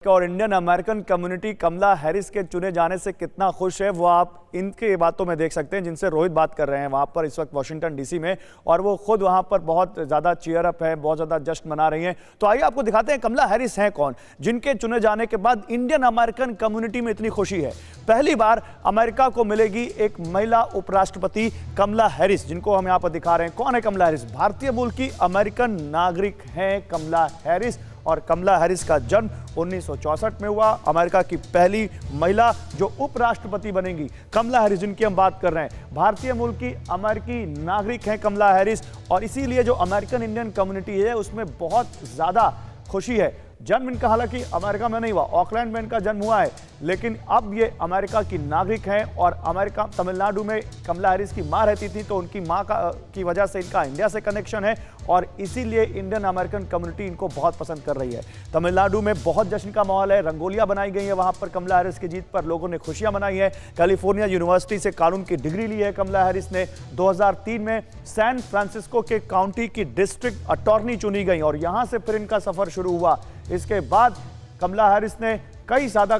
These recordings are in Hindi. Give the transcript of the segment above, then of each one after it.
और इंडियन अमेरिकन कम्युनिटी कमला हैरिस के चुने जाने से कितना खुश है वो आप इनके बातों में देख सकते हैं, जिनसे रोहित बात कर रहे हैं वहां पर इस वक्त वाशिंगटन डीसी में, और वो खुद वहां पर बहुत ज्यादा चीयर अप है, बहुत ज्यादा जश्न मना रही हैं। तो आइए आपको दिखाते हैं कमला हैरिस हैं कौन, जिनके चुने जाने के बाद इंडियन अमेरिकन कम्युनिटी में इतनी खुशी है। पहली बार अमेरिका को मिलेगी एक महिला उपराष्ट्रपति कमला हैरिस, जिनको हम यहाँ पर दिखा रहे हैं। कौन है कमला हैरिस? भारतीय मूल की अमेरिकन नागरिक हैं कमला हैरिस, और कमला हैरिस का जन्म 1964 में हुआ। अमेरिका की पहली महिला जो उपराष्ट्रपति बनेंगी कमला हैरिस, जिनकी हम बात कर रहे हैं, भारतीय मूल की अमेरिकी नागरिक हैं कमला हैरिस। और इसीलिए जो अमेरिकन इंडियन कम्युनिटी है उसमें बहुत ज्यादा खुशी है। जन्म इनका हालांकि अमेरिका में नहीं हुआ, ऑकलैंड में इनका जन्म हुआ है, लेकिन अब ये अमेरिका की नागरिक हैं। और अमेरिका तमिलनाडु में कमला हैरिस की मां रहती थी, तो उनकी मां की वजह से इनका इंडिया से कनेक्शन है, और इसीलिए इंडियन अमेरिकन कम्युनिटी इनको बहुत पसंद कर रही है। तमिलनाडु में बहुत जश्न का माहौल है, रंगोलियां बनाई गई है वहां पर कमला हैरिस की जीत पर, लोगों ने खुशियां मनाई है। कैलिफोर्निया यूनिवर्सिटी से कानून की डिग्री ली है कमला हैरिस ने। 2003 में सैन फ्रांसिस्को के काउंटी की डिस्ट्रिक्ट अटॉर्नी चुनी गई, और यहां से फिर इनका सफर शुरू हुआ। इसके बाद कमला हैरिस ने कई ज्यादा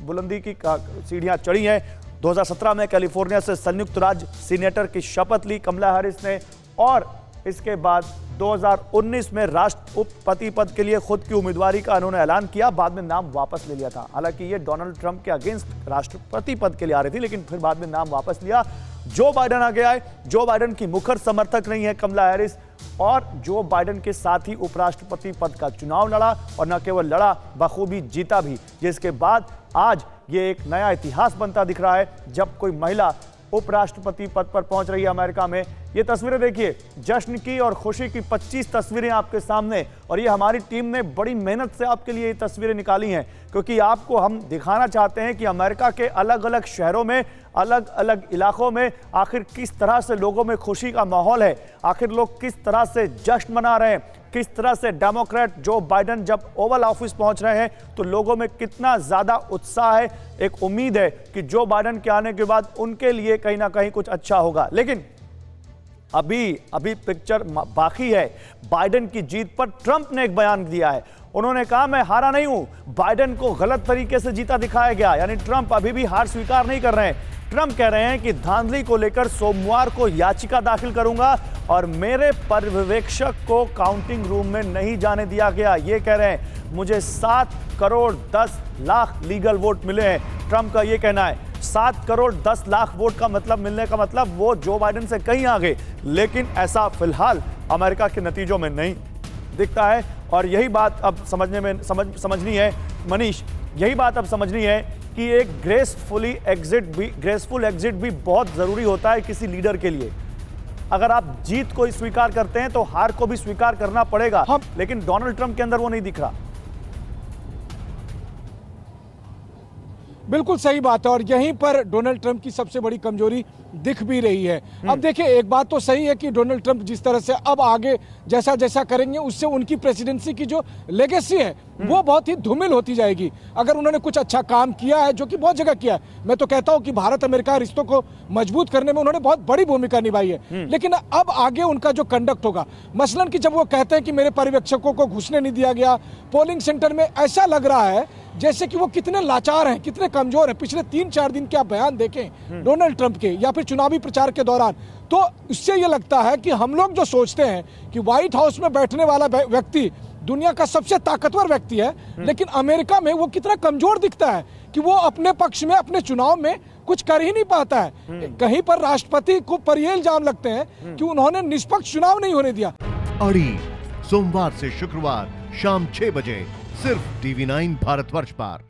बुलंदी की सीढ़ियां चढ़ी हैं। 2017 में कैलिफोर्निया से संयुक्त राज्य सीनेटर की शपथ ली कमला हैरिस ने, और इसके बाद 2019 में राष्ट्रपति पद के लिए खुद की उम्मीदवारी का उन्होंने ऐलान किया। बाद में नाम वापस ले लिया था, हालांकि ये डोनाल्ड ट्रंप के अगेंस्ट राष्ट्रपति पद के लिए आ रही थी, लेकिन फिर बाद में नाम वापस लिया। जो बाइडेन आ गया है, जो बाइडेन की मुखर समर्थक नहीं है कमला हैरिस, और जो बाइडेन के साथ ही उपराष्ट्रपति पद का चुनाव लड़ा, और न केवल लड़ा बखूबी जीता भी, जिसके बाद आज ये एक नया इतिहास बनता दिख रहा है जब कोई महिला उपराष्ट्रपति पद पर पहुंच रही है अमेरिका में। ये तस्वीरें देखिए, जश्न की और खुशी की 25 तस्वीरें आपके सामने, और ये हमारी टीम ने बड़ी मेहनत से आपके लिए ये तस्वीरें निकाली हैं, क्योंकि आपको हम दिखाना चाहते हैं कि अमेरिका के अलग अलग शहरों में, अलग अलग इलाकों में आखिर किस तरह से लोगों में खुशी का माहौल है, आखिर लोग किस तरह से जश्न मना रहे हैं, किस तरह से डेमोक्रेट जो बाइडेन जब ओवल ऑफिस पहुंच रहे हैं तो लोगों में कितना ज्यादा उत्साह है। एक उम्मीद है कि जो बाइडेन के आने के बाद उनके लिए कहीं ना कहीं कुछ अच्छा होगा। लेकिन अभी पिक्चर बाकी है। बाइडेन की जीत पर ट्रंप ने एक बयान दिया है। उन्होंने कहा, मैं हारा नहीं हूं, बाइडेन को गलत तरीके से जीता दिखाया गया। यानी ट्रंप अभी भी हार स्वीकार नहीं कर रहे हैं। ट्रंप कह रहे हैं कि धांधली को लेकर सोमवार को याचिका दाखिल करूंगा, और मेरे पर्यवेक्षक को काउंटिंग रूम में नहीं जाने दिया गया। ये कह रहे हैं, मुझे 7 करोड़ 10 लाख लीगल वोट मिले हैं। ट्रंप का ये कहना है। 7 करोड़ 10 लाख वोट का मतलब मिलने का मतलब वो जो बाइडेन से कहीं आगे, लेकिन ऐसा फिलहाल अमेरिका के नतीजों में नहीं दिखता है। और यही बात अब समझनी है मनीष, यही बात अब समझनी है कि एक ग्रेसफुल एग्जिट भी बहुत जरूरी होता है किसी लीडर के लिए। अगर आप जीत को स्वीकार करते हैं तो हार को भी स्वीकार करना पड़ेगा, लेकिन डोनाल्ड ट्रंप के अंदर वो नहीं दिख रहा। बिल्कुल सही बात है, और यहीं पर डोनाल्ड ट्रंप की सबसे बड़ी कमजोरी दिख भी रही है। अब देखिए, एक बात तो सही है कि डोनाल्ड ट्रंप जिस तरह से अब आगे जैसा जैसा करेंगे, उससे उनकी प्रेसिडेंसी की जो लेगेसी है वो बहुत ही धूमिल होती जाएगी। अगर उन्होंने कुछ अच्छा काम किया है, जो कि बहुत जगह किया है, मैं तो कहता हूं कि भारत अमेरिका रिश्तों को मजबूत करने में उन्होंने बहुत बड़ी भूमिका निभाई है, लेकिन अब आगे उनका जो कंडक्ट होगा, मसलन कि जब वो कहते हैं कि मेरे पर्यवेक्षकों को घुसने नहीं दिया गया पोलिंग सेंटर में, ऐसा लग रहा है जैसे कि वो कितने लाचार हैं, कितने कमजोर हैं। पिछले 3-4 दिन के आप बयान देखें डोनाल्ड ट्रंप के, या फिर चुनावी प्रचार के दौरान, तो इससे ये लगता है कि हम लोग जो सोचते हैं कि व्हाइट हाउस में बैठने वाला व्यक्ति दुनिया का सबसे ताकतवर व्यक्ति है, लेकिन अमेरिका में वो कितना कमजोर दिखता है कि वो अपने पक्ष में, अपने चुनाव में कुछ कर ही नहीं पाता है। कहीं पर राष्ट्रपति को पर ये इल्जाम लगते हैं कि उन्होंने निष्पक्ष चुनाव नहीं होने दिया। अड़ी सोमवार से शुक्रवार शाम 6 बजे सिर्फ TV9 भारतवर्ष पर।